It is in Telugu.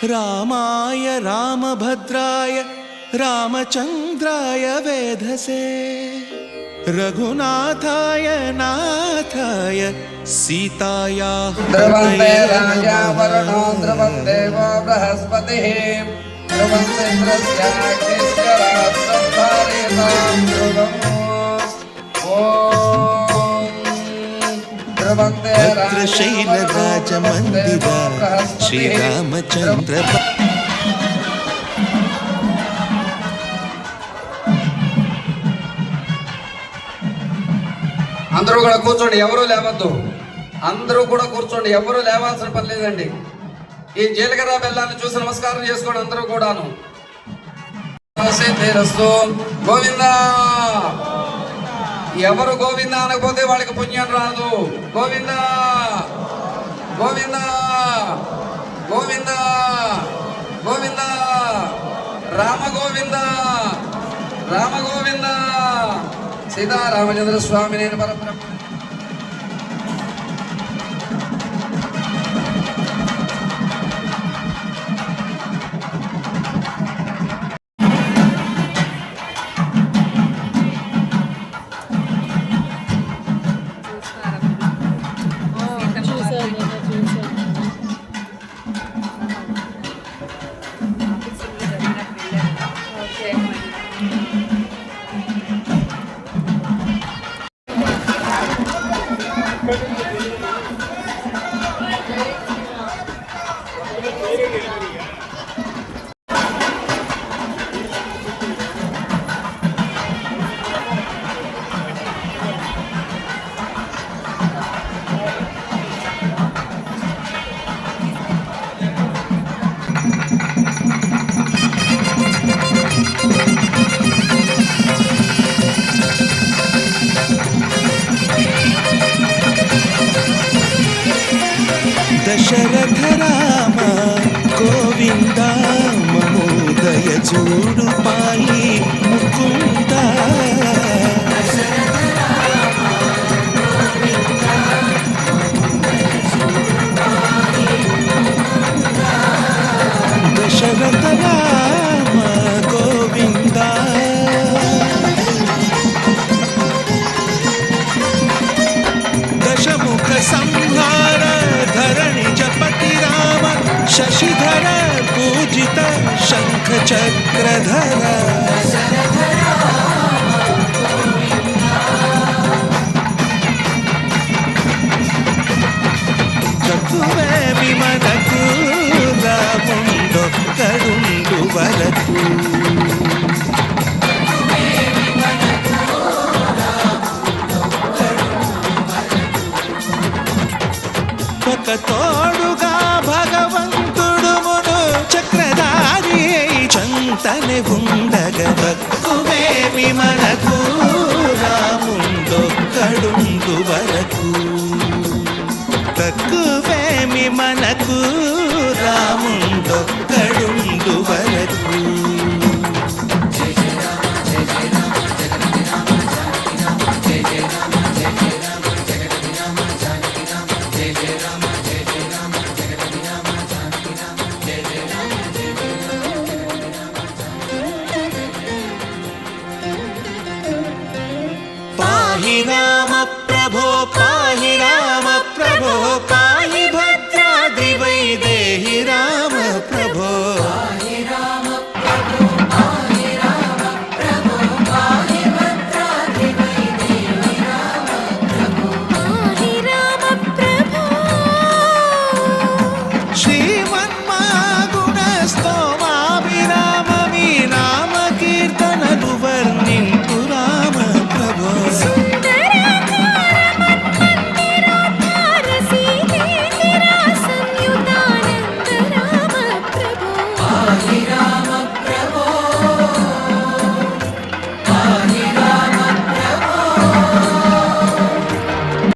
रामाय रामभद्राय रामचन्द्राय वेधसे रघुनाथाय नाथाय सीतायाः ध्रुवन्ते राजा वरुणो ध्रुवन्देवो बृहस्पतिः ध्रुवन्तेन्द्रस्याग्निश्च रात्रं धारयतां ध्रुवम् भद्रशैलराजमन्दिरा श्रीरामचन्द्र అందరూ కూడా కూర్చోండి, ఎవరు లేవద్దు. అందరూ కూడా కూర్చోండి, ఎవరు లేవాల్సిన పని లేదండి. ఈ జీలకర్ర బెల్లాన్ని చూసి నమస్కారం చేసుకోండి అందరూ కూడాను. గోవిందా. ఎవరు గోవిందా అనకపోతే వాళ్ళకి పుణ్యం రాదు. గోవిందా గోవిందా గోవిందా గోవిందా రామ గోవిందా రామ గోవిందా సీతారామచంద్ర స్వామి నేను పరబ్రహ్మ. दशरथ राम गोविंद महोदय चूडु पाली मुकुंद दशरथ राम गोविंद दशमुख संहार धरणि जपति राम शशिधर पूजित शंख चक्रधर चतुवे विमनकु रामुंडो करुंडु वरकु తోడుగా భగవంతుడుమును చక్రధారి చంతనే ఉండగా తక్కువేమి మనకు రాముండొక్కడుండు వరకు తక్కువేమి మనకు రాముండొక్కడుండు వరకు